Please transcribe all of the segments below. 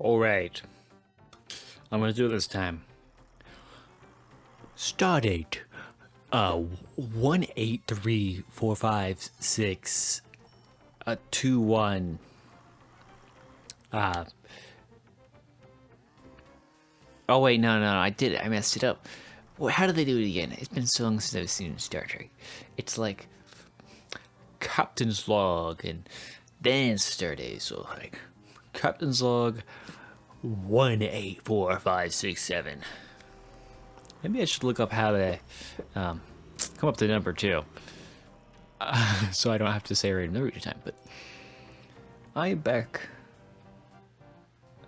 Alright, I'm gonna do it this time. Stardate. 183456 21. Oh wait, no, I did it. I messed it up. Well, how do they do it again? It's been so long since I've seen Star Trek. It's like Captain's Log and then Stardate. So like Captain's Log 184567. Maybe I should look up how to come up with the number too, so I don't have to say a random number each time. But I'm back.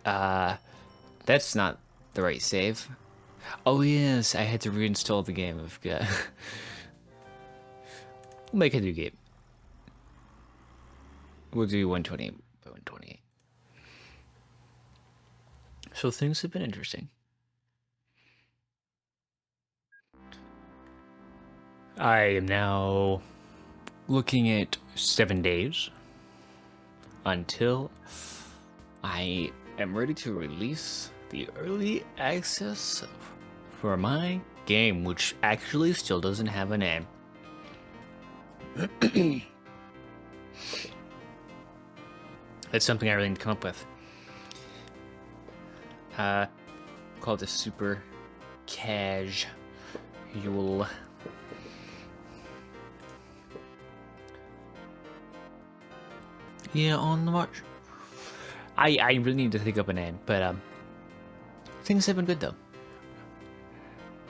That's not the right save. Oh yes, I had to reinstall the game. We'll make a new game. We'll do 128 by 128. So things have been interesting. I am now looking at 7 days until I am ready to release the early access for my game, which actually still doesn't have a name. That's something I really need to come up with. Called the super casual. Yeah, on the march. I really need to think up a name, but things have been good though.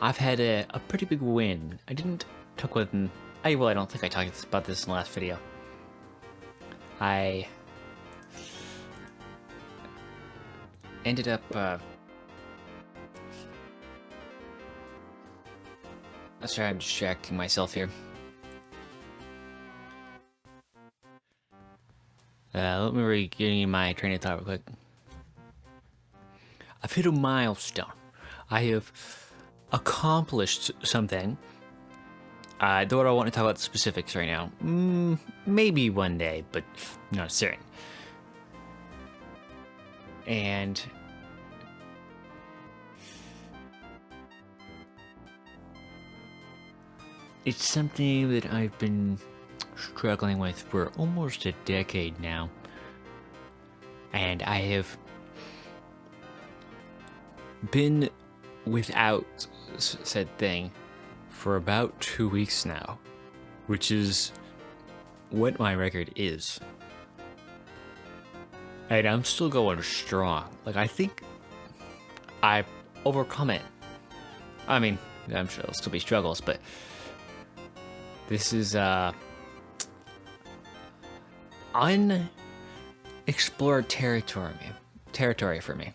I've had a pretty big win. I didn't talk with him. I don't think I talked about this in the last video. I ended up sorry, I'm distracting myself here. Let me regain my train of thought real quick. I've hit a milestone. I have accomplished something. I don't want to talk about the specifics right now. Maybe one day, but not certain. And it's something that I've been struggling with for almost a decade now. And I have been without said thing for about 2 weeks now, which is what my record is. And I'm still going strong. Like, I think I overcome it. I mean, I'm sure there'll still be struggles, but this is unexplored territory for me.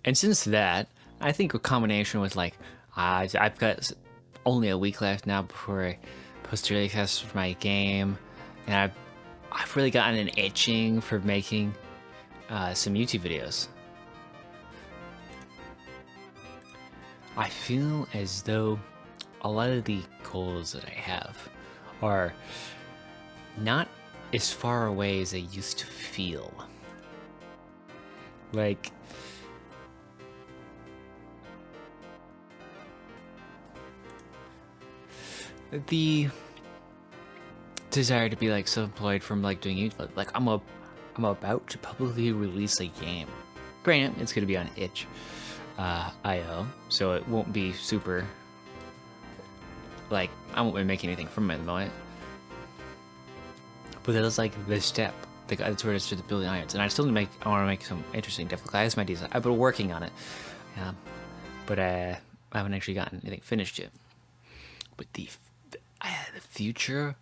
And since that, I think a combination with like I've got only a week left now before I post early access for my game, and I've really gotten an itching for making some YouTube videos. I feel as though a lot of the goals that I have are not as far away as I used to feel. Like, the desire to be like self-employed from like doing YouTube, like I'm about to publicly release a game. Granted, it's gonna be on itch.io, so it won't be super like I won't be making anything from it at the moment. But that is like the step. That's where it's to the building irons, and I want to make some interesting, difficult. That's my design. I've been working on it, but I haven't actually gotten anything finished yet. But the future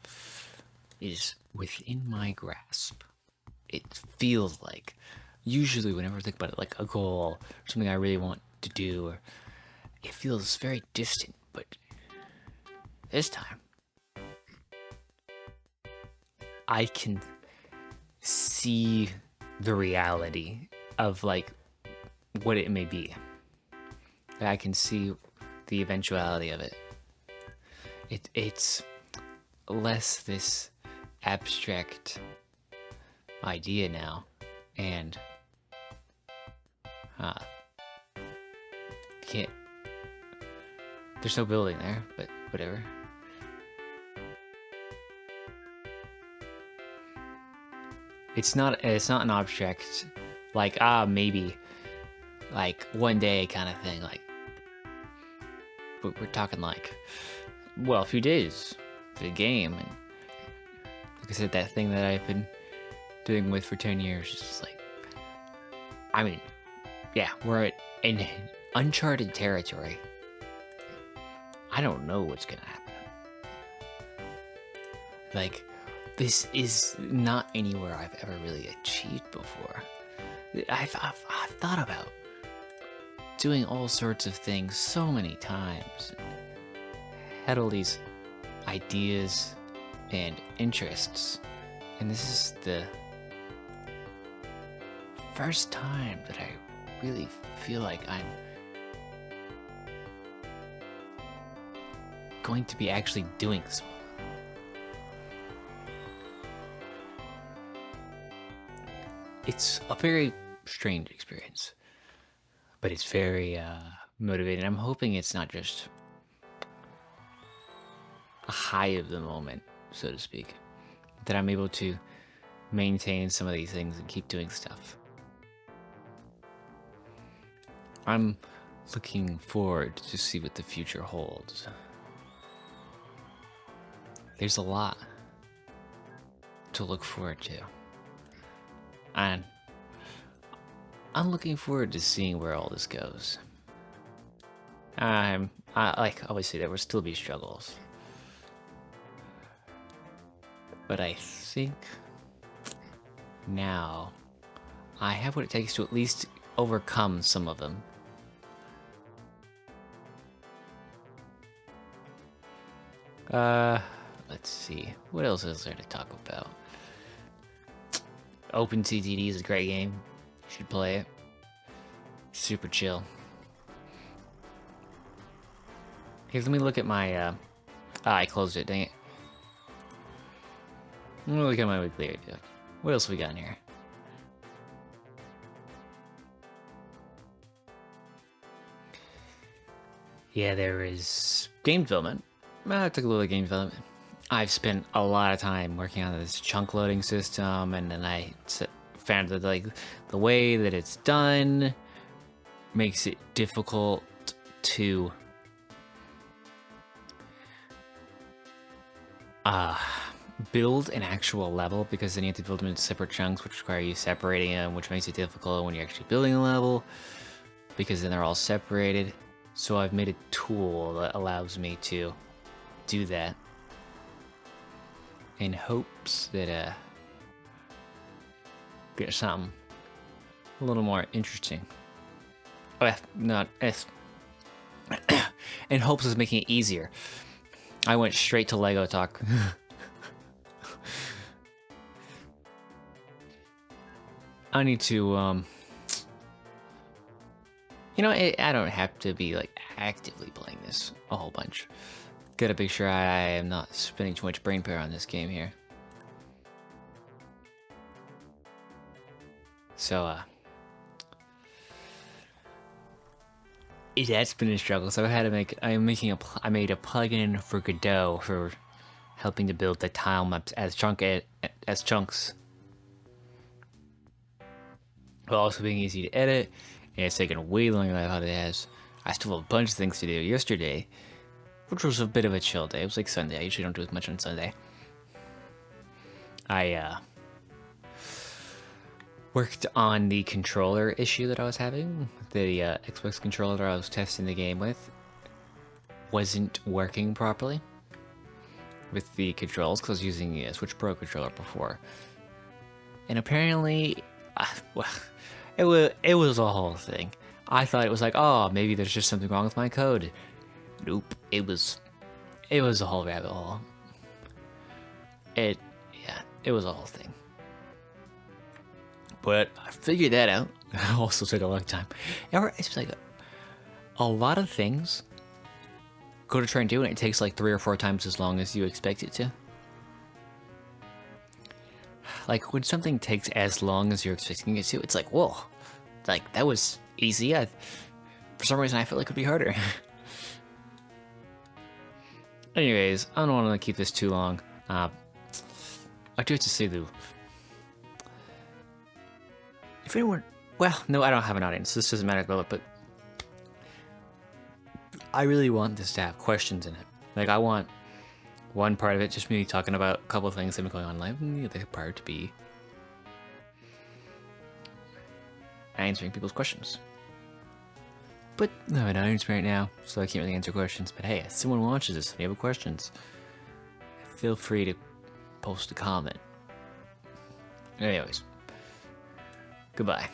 is within my grasp. It feels like, usually whenever I think about it, like a goal, or something I really want to do, or it feels very distant. But this time, I can see the reality of like what it may be. I can see the eventuality of it. It's less this abstract idea now, And can't. There's no building there, but whatever. It's not an object like maybe like one day kind of thing. Like we're talking like, well, a few days for the game. And like I said, that thing that I've been doing with for 10 years is just like, I mean, yeah, we're in uncharted territory. I don't know what's gonna happen. Like, this is not anywhere I've ever really achieved before. I've thought about doing all sorts of things so many times. Had all these ideas and interests, and this is the first time that I really feel like I'm going to be actually doing so. It's a very strange experience, but it's very motivating. I'm hoping it's not just a high of the moment, so to speak, that I'm able to maintain some of these things and keep doing stuff. I'm looking forward to see what the future holds. There's a lot to look forward to. And I'm looking forward to seeing where all this goes. Like obviously there will still be struggles, but I think now I have what it takes to at least overcome some of them. Let's see, what else is there to talk about? OpenCTD is a great game. You should play it. Super chill. Here, let me look at my, I closed it, dang it. Let me look at my weekly idea. What else we got in here? Yeah, there is game development. I took a little game development. I've spent a lot of time working on this chunk loading system, and then I found that like the way that it's done makes it difficult to build an actual level, because then you have to build them into separate chunks, which require you separating them, which makes it difficult when you're actually building a level, because then they're all separated. So I've made a tool that allows me to do that in hopes that get something a little more interesting. Oh, not S. In hopes of making it easier. I went straight to Lego talk. I need to you know, I don't have to be like actively playing this a whole bunch. Gotta make sure I am not spending too much brain power on this game here. So, that's been a struggle. So I had to make. I made a plugin for Godot for helping to build the tile maps as chunks, while also being easy to edit. And it's taken way longer than I thought it has. I still have a bunch of things to do. Yesterday, which was a bit of a chill day. It was like Sunday. I usually don't do as much on Sunday. I worked on the controller issue that I was having. The Xbox controller that I was testing the game with wasn't working properly with the controls, because I was using a Switch Pro controller before. And apparently, well, it was a whole thing. I thought it was like, oh, maybe there's just something wrong with my code. Nope, it was a whole rabbit hole. It was a whole thing. But I figured that out. It also took a long time. It's like a lot of things go to try and do, and it takes like 3 or 4 times as long as you expect it to. like when something takes as long as you're expecting it to, it's like, whoa, like that was easy. For some reason, I felt like it would be harder. Anyways, I don't want to keep this too long. I do have to say though, if anyone, well, no, I don't have an audience, so this doesn't matter about it, but I really want this to have questions in it. Like, I want one part of it just me talking about a couple of things that have been going on in life, and the other part to be answering people's questions. But no, I don't answer right now, so I can't really answer questions. But hey, if someone watches this and you have questions, feel free to post a comment. Anyways, goodbye.